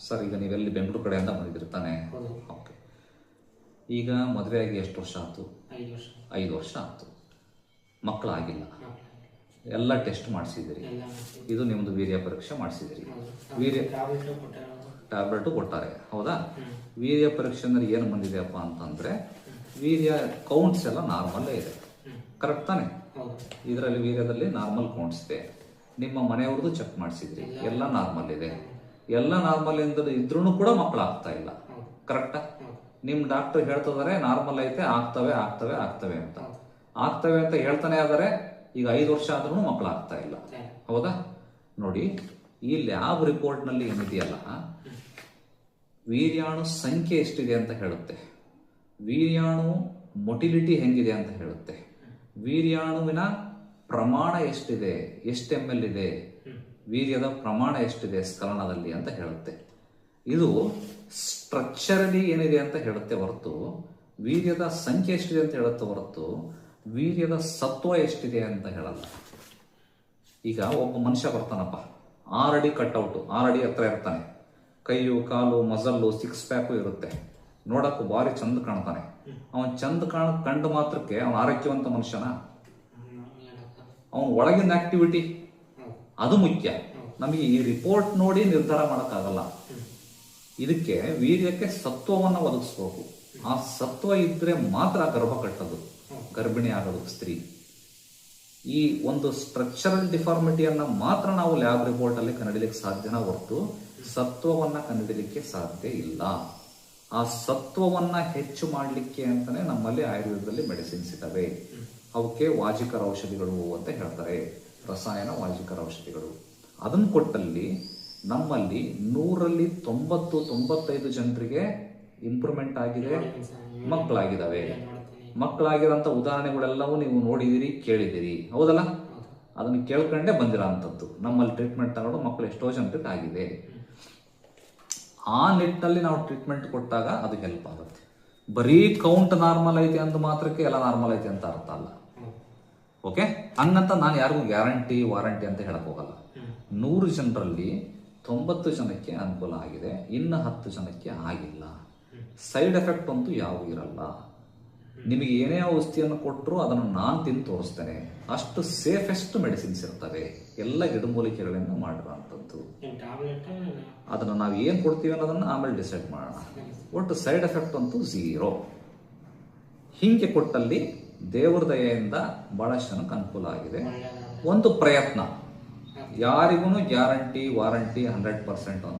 Sir, ಈಗ ನೀವೆಲ್ಲಿ ಬೆಂಗಳೂರು ಕಡೆಯಿಂದ ಬಂದಿರ್ತಾನೆ? ಹೌದು. ಓಕೆ. ಈಗ ಮದುವೆ ಆಗಿ ಎಷ್ಟು ವರ್ಷ ಆಯ್ತು? 5 ವರ್ಷ. 5 ವರ್ಷ ಆಯ್ತು. ಮಕ್ಕಳಾಗಿಲ್ಲ. ಮಕ್ಕಳಾಗಿಲ್ಲ. ಎಲ್ಲ ಟೆಸ್ಟ್ ಮಾಡಿಸಿದಿರಿ. ಎಲ್ಲ ಮಾಡ್ತೀವಿ. ಇದು ನಿಮ್ಮದು ವೀರ್ಯ ಪರೀಕ್ಷೆ ಮಾಡಿಸಿದಿರಿ. ಹೌದು. ವೀರ್ಯ ಟ್ಯಾಬ್ಲೆಟ್ ಕೊಟ್ಟಾರ. ಟ್ಯಾಬ್ಲೆಟ್ ಕೊಟ್ಟಾರೆ, ಹೌದಾ? ಹ್ಮ್. ವೀರ್ಯ ಪರೀಕ್ಷೆನಲ್ಲಿ ಏನು ಬಂದಿದೆಯಪ್ಪ ಅಂತಂದ್ರೆ ವೀರ್ಯ ಕೌಂಟ್ಸ್ ಎಲ್ಲ ನಾರ್ಮಲ್ಲೇ ಇದೆ. ಕರೆಕ್ಟ್ ತಾನೆ? ಹೌದು. ಇದರಲ್ಲಿ ವೀರ್ಯದಲ್ಲಿ ನಾರ್ಮಲ್ ಕೌಂಟ್ಸ್ ಇದೆ. ನಿಮ್ಮ ಮನೆಯವ್ರದ್ದು ಚೆಕ್ ಮಾಡಿಸಿದ್ರಿ, ಎಲ್ಲ ನಾರ್ಮಲ್ ಇದೆ. ಎಲ್ಲ ನಾರ್ಮಲ್ ಇದ್ರೂ ಕೂಡ ಮಕ್ಕಳಾಗ್ತಾ ಇಲ್ಲ. ಹೌದು. ಕರೆಕ್ಟಾ? ಹೌದು. ನಿಮ್ ಡಾಕ್ಟರ್ ಹೇಳ್ತಿದಾರೆ ನಾರ್ಮಲ್ ಐತೆ, ಆಗ್ತವೆ ಆಗ್ತವೆ ಆಗ್ತವೆ ಅಂತ. ಹೌದು. ಆಗ್ತವೆ ಅಂತ ಹೇಳ್ತಾನೆ ಆದರೆ ಈಗ 5 ವರ್ಷ ಆದ್ರೂ ಮಕ್ಕಳಾಗ್ತಾ ಇಲ್ಲ, ಹೌದಾ? ನೋಡಿ, ಈ ಲ್ಯಾಬ್ ರಿಪೋರ್ಟ್ ನಲ್ಲಿ ಏನಿದೆಯಲ್ಲ, ವೀರ್ಯಾಣು ಸಂಖ್ಯೆ ಎಷ್ಟಿದೆ ಅಂತ ಹೇಳುತ್ತೆ, ವೀರ್ಯಾಣು ಮೊಟಿಲಿಟಿ ಹೆಂಗಿದೆ ಅಂತ ಹೇಳುತ್ತೆ, ವೀರ್ಯಾಣುವಿನ ಪ್ರಮಾಣ ಎಷ್ಟಿದೆ, ಎಷ್ಟು ml ಇದೆ, ವೀರ್ಯದ ಪ್ರಮಾಣ ಎಷ್ಟಿದೆ ಸ್ಖಲನದಲ್ಲಿ ಅಂತ ಹೇಳುತ್ತೆ. ಇದು ಸ್ಟ್ರಕ್ಚರಲಿ ಏನಿದೆ ಅಂತ ಹೇಳುತ್ತೆ ಹೊರತು, ವೀರ್ಯದ ಸಂಖ್ಯೆ ಎಷ್ಟಿದೆ ಅಂತ ಹೇಳುತ್ತೆ ಹೊರತು ವೀರ್ಯದ ಸತ್ವ ಎಷ್ಟಿದೆ ಅಂತ ಹೇಳಲ್ಲ. ಈಗ ಒಬ್ಬ ಮನುಷ್ಯ ಬರ್ತಾನಪ್ಪ, 6 ಅಡಿ ಕಟ್ಔಟು, 6 ಅಡಿ ಹತ್ರ ಇರ್ತಾನೆ, ಕೈಯು ಕಾಲು ಮಜಲ್ಲು 6 ಪ್ಯಾಕು ಇರುತ್ತೆ, ನೋಡಕ್ಕೂ ಭಾರಿ ಚಂದ ಕಾಣ್ತಾನೆ. ಅವನ್ ಚಂದ ಕಂಡು ಮಾತ್ರಕ್ಕೆ ಅವನ ಆರೋಗ್ಯವಂತ ಮನುಷ್ಯನ? ಅವನ ಒಳಗಿನ ಆಕ್ಟಿವಿಟಿ ಅದು ಮುಖ್ಯ. ನಮಗೆ ಈ ರಿಪೋರ್ಟ್ ನೋಡಿ ನಿರ್ಧಾರ ಮಾಡೋಕ್ಕಾಗಲ್ಲ. ಇದಕ್ಕೆ ವೀರ್ಯಕ್ಕೆ ಸತ್ವವನ್ನು ಒದಗಿಸ್ಬೇಕು. ಆ ಸತ್ವ ಇದ್ರೆ ಮಾತ್ರ ಗರ್ಭ ಕಟ್ಟೋದು, ಗರ್ಭಿಣಿ ಆಗೋದು ಸ್ತ್ರೀ. ಈ ಒಂದು ಸ್ಟ್ರಕ್ಚರಲ್ ಡಿಫಾರ್ಮಿಟಿಯನ್ನ ಮಾತ್ರ ನಾವು ಲ್ಯಾಬ್ ರಿಪೋರ್ಟ್ ಅಲ್ಲಿ ಕಂಡುಹಿಡಿಯಲಿಕ್ಕೆ ಸಾಧ್ಯನ ಹೊರತು ಸತ್ವವನ್ನ ಕಂಡುಹಿಡಿಯಲಿಕ್ಕೆ ಸಾಧ್ಯ ಇಲ್ಲ. ಆ ಸತ್ವವನ್ನ ಹೆಚ್ಚು ಮಾಡಲಿಕ್ಕೆ ಅಂತಾನೆ ನಮ್ಮಲ್ಲಿ ಆಯುರ್ವೇದದಲ್ಲಿ ಮೆಡಿಸಿನ್ಸ್ ಇದ್ದಾವೆ. ಅವಕ್ಕೆ ವಾಜಿಕರ ಔಷಧಿಗಳು ಅಂತ ಹೇಳ್ತಾರೆ, ರಸಾಯನ ವಾಜಿಕರ ಔಷಧಿಗಳು. ಅದನ್ನ ಕೊಟ್ಟಲ್ಲಿ ನಮ್ಮಲ್ಲಿ 100ರಲ್ಲಿ 90-95 ಜನರಿಗೆ ಇಂಪ್ರೂವ್ಮೆಂಟ್ ಆಗಿದೆ, ಮಕ್ಕಳಾಗಿದ್ದಾವೆ. ಮಕ್ಕಳಾಗಿರೋಂಥ ಉದಾಹರಣೆಗಳೆಲ್ಲವೂ ನೀವು ನೋಡಿದಿರಿ, ಕೇಳಿದಿರಿ, ಹೌದಲ್ಲ? ಅದನ್ನು ಕೇಳ್ಕೊಂಡೇ ಬಂದಿರೋ ಅಂಥದ್ದು. ನಮ್ಮಲ್ಲಿ ಟ್ರೀಟ್ಮೆಂಟ್ ತಗೊಂಡು ಮಕ್ಕಳು ಎಷ್ಟೋ ಜನರಿಗೆ ಆಗಿದೆ. ಆ ನಿಟ್ಟಿನಲ್ಲಿ ನಾವು ಟ್ರೀಟ್ಮೆಂಟ್ ಕೊಟ್ಟಾಗ ಅದು ಹೆಲ್ಪ್ ಆಗುತ್ತೆ. ಬರೀ ಕೌಂಟ್ ನಾರ್ಮಲ್ ಐತೆ ಅಂತ ಮಾತ್ರಕ್ಕೆ ಎಲ್ಲ ನಾರ್ಮಲ್ ಐತೆ ಅಂತ ಅರ್ಥ ಅಲ್ಲ. ಓಕೆ? ಹಂಗಂತ ನಾನು ಯಾರಿಗೂ ಗ್ಯಾರಂಟಿ ವಾರಂಟಿ ಅಂತ ಹೇಳಕ್ ಹೋಗಲ್ಲ. 100 ಜನರಲ್ಲಿ 90 ಜನಕ್ಕೆ ಅನುಕೂಲ ಆಗಿದೆ, ಇನ್ನು 10 ಜನಕ್ಕೆ ಆಗಿಲ್ಲ. ಸೈಡ್ ಎಫೆಕ್ಟ್ ಅಂತೂ ಯಾವ ಇರಲ್ಲ. ನಿಮಗೆ ಏನೇ ಔಷಧಿಯನ್ನು ಕೊಟ್ಟರು ಅದನ್ನು ನಾನು ತಿಂದು ತೋರಿಸ್ತೇನೆ. ಅಷ್ಟು ಸೇಫೆಸ್ಟ್ ಮೆಡಿಸಿನ್ಸ್ ಇರ್ತವೆ, ಎಲ್ಲ ಗಿಡಮೂಲಿಕೆಗಳಿಂದ ಮಾಡಿರೋಂಥದ್ದು. ಅದನ್ನು ನಾವು ಏನು ಕೊಡ್ತೀವಿ ಅನ್ನೋದನ್ನು ಆಮೇಲೆ ಡಿಸೈಡ್ ಮಾಡೋಣ. ಒಟ್ಟು ಸೈಡ್ ಎಫೆಕ್ಟ್ ಅಂತೂ 0. ಹಿಂಗೆ ಕೊಟ್ಟಲ್ಲಿ ದೇವರ ದಯೆಯಿಂದ ಬಹಳಷ್ಟು ಜನಕ್ಕೆ ಅನುಕೂಲ ಆಗಿದೆ. ಒಂದು ಪ್ರಯತ್ನ, ಯಾರಿಗೂ ಗ್ಯಾರಂಟಿ ವಾರಂಟಿ 100%